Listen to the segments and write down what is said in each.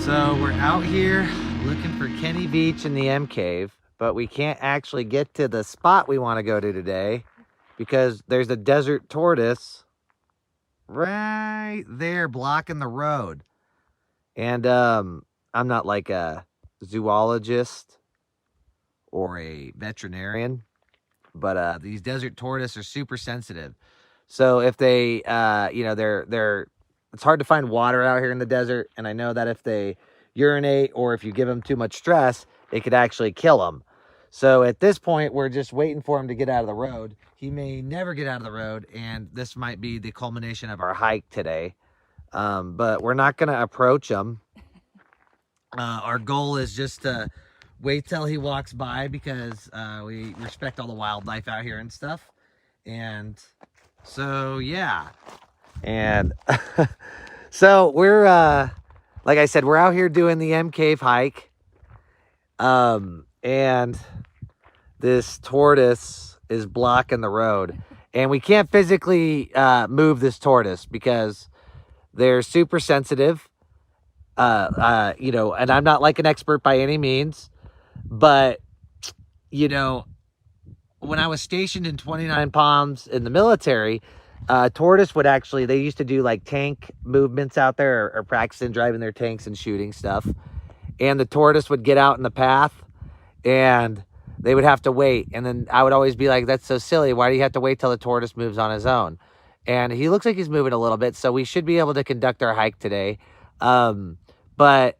So we're out here looking for Kenny Veach in the M Cave, but we can't actually get to the spot we want to go to today because there's a desert tortoise right there blocking the road. And I'm not like a zoologist or a veterinarian, but these desert tortoises are super sensitive. So if they, they're it's hard to find water out here in the desert, and I know that if they urinate or if you give them too much stress, it could actually kill them. So at this point, we're just waiting for him to get out of the road. He may never get out of the road, and this might be the culmination of our hike today. But we're not going to approach him. Our goal is just to wait till he walks by because we respect all the wildlife out here and stuff. And so, yeah. And so we're, like I said, we're out here doing the M Cave hike. And this tortoise is blocking the road. And we can't physically move this tortoise because they're super sensitive. And I'm not like an expert by any means, but, when I was stationed in 29 Palms in the military, tortoise would actually, they used to do like tank movements out there or practicing driving their tanks and shooting stuff. And the tortoise would get out in the path and they would have to wait. And then I would always be like, that's so silly. Why do you have to wait till the tortoise moves on his own? And he looks like he's moving a little bit. So we should be able to conduct our hike today. But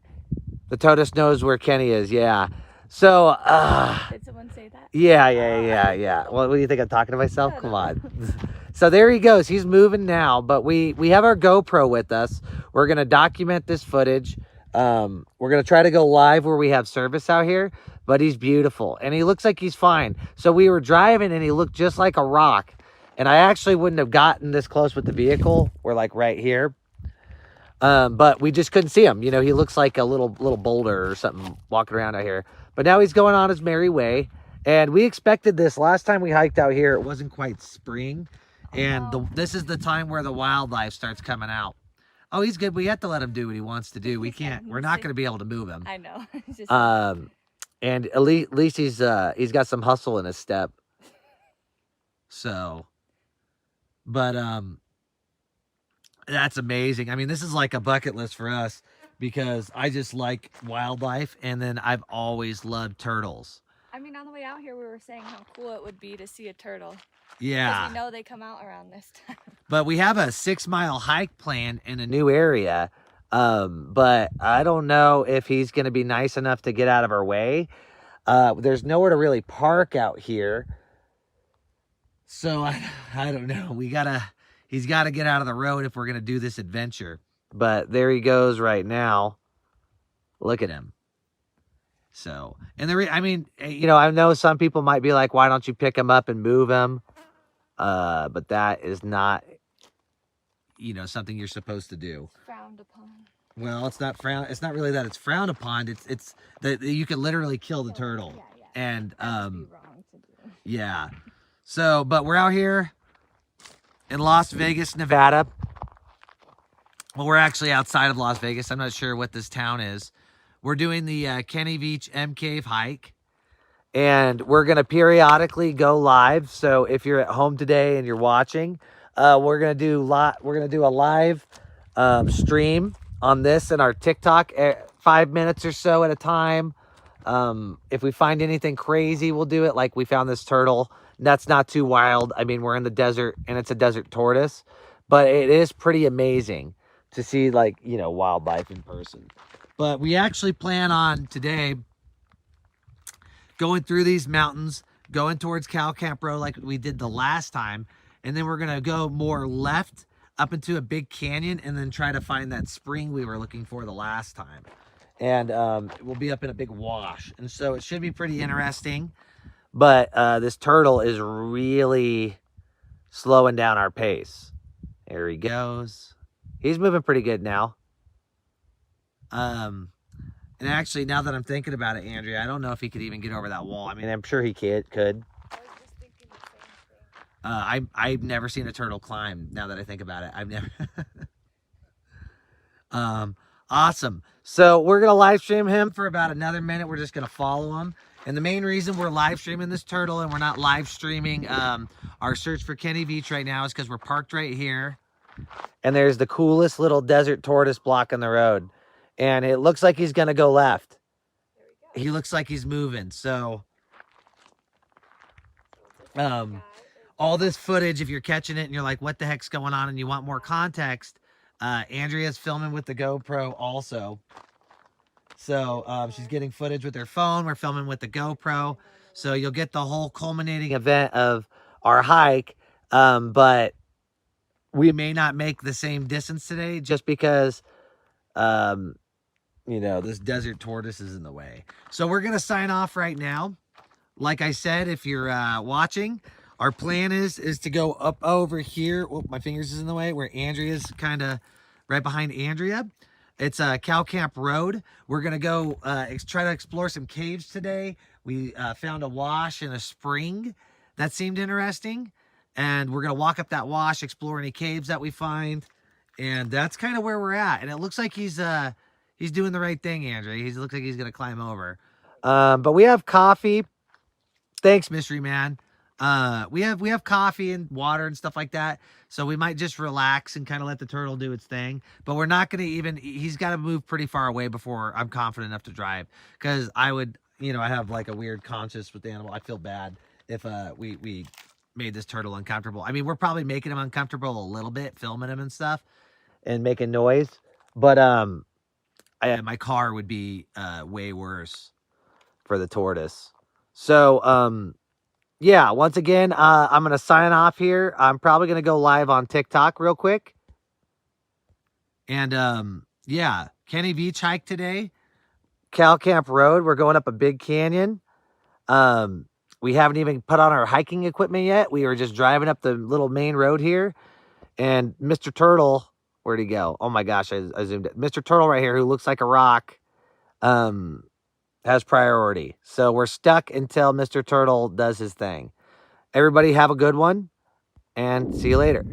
the tortoise knows where Kenny is. Yeah. So, did someone say that? Yeah. Well, what do you think? I'm talking to myself? Come on. So there he goes. He's moving now, but we have our GoPro with us. We're going to document this footage. We're going to try to go live where we have service out here, but he's beautiful and he looks like he's fine. So we were driving and he looked just like a rock. And I actually wouldn't have gotten this close with the vehicle. We're like right here. But we just couldn't see him. He looks like a little boulder or something walking around out here. But now he's going on his merry way. And we expected this. Last time we hiked out here, it wasn't quite spring. And this is the time where the wildlife starts coming out. Oh, he's good. We have to let him do what he wants to do. We're not going to be able to move him. I know. And at least he's got some hustle in his step. So, but, that's amazing. I mean, this is like a bucket list for us because I just like wildlife. And then I've always loved turtles. I mean, on the way out here, we were saying how cool it would be to see a turtle. Yeah. Because we know they come out around this time. But we have a 6-mile hike planned in a new area. But I don't know if he's going to be nice enough to get out of our way. There's nowhere to really park out here. So I don't know. He's got to get out of the road if we're going to do this adventure. But there he goes right now. Look at him. So, and I know some people might be like, why don't you pick him up and move him? But that is not, something you're supposed to do. Frowned upon. Well, it's not frowned. It's not really that it's frowned upon. It's that you could literally kill the turtle. Yeah. And, that would be wrong to do. Yeah. So, but we're out here in Las Vegas, Nevada. Well, we're actually outside of Las Vegas. I'm not sure what this town is. We're doing the Kenny Veach M Cave hike. And we're going to periodically go live. So if you're at home today and you're watching, we're going to do a live stream on this and our TikTok 5 minutes or so at a time. If we find anything crazy, we'll do it. Like we found this turtle. That's not too wild. I mean, we're in the desert and it's a desert tortoise, but it is pretty amazing to see wildlife in person. But we actually plan on today going through these mountains, going towards Cow Camp Road like we did the last time. And then we're going to go more left up into a big canyon and then try to find that spring we were looking for the last time. And we'll be up in a big wash. And so it should be pretty interesting. But this turtle is really slowing down our pace. There he goes. He's moving pretty good now. And actually, now that I'm thinking about it, Andrea, I don't know if he could even get over that wall. I mean, I'm sure he could. I was just thinking the same thing. I've never seen a turtle climb. Now that I think about it, I've never. Awesome. So we're going to live stream him for about another minute. We're just going to follow him. And the main reason we're live streaming this turtle and we're not live streaming our search for Kenny Veach right now is because we're parked right here. And there's the coolest little desert tortoise blocking the road. And it looks like he's going to go left. He looks like he's moving. So all this footage, if you're catching it and you're like, what the heck's going on? And you want more context, Andrea's filming with the GoPro also. So she's getting footage with her phone. We're filming with the GoPro. So you'll get the whole culminating event of our hike. But we may not make the same distance today just because, you know, this desert tortoise is in the way. So we're going to sign off right now. Like I said, if you're watching, our plan is to go up over here. Oh, my fingers is in the way, where Andrea's kind of right behind Andrea. It's Cow Camp Road. We're going to go try to explore some caves today. We found a wash and a spring that seemed interesting. And we're going to walk up that wash, explore any caves that we find. And that's kind of where we're at. And it looks like he's doing the right thing, Andrea. He looks like he's going to climb over. But we have coffee. Thanks, Mystery Man. We have coffee and water and stuff like that. So we might just relax and kind of let the turtle do its thing. But we're not going to even, he's got to move pretty far away before I'm confident enough to drive. Because I would, you know, I have like a weird conscience with the animal. I feel bad if we made this turtle uncomfortable. I mean, we're probably making him uncomfortable a little bit, filming him and stuff and making noise. But my car would be way worse for the tortoise. So, yeah, once again, I'm going to sign off here. I'm probably going to go live on TikTok real quick. And, yeah, Kenny Veach hike today. Cow Camp Road. We're going up a big canyon. We haven't even put on our hiking equipment yet. We were just driving up the little main road here. And Mr. Turtle, where'd he go? Oh my gosh, I zoomed in. Mr. Turtle right here, who looks like a rock, has priority. So we're stuck until Mr. Turtle does his thing. Everybody have a good one, and see you later.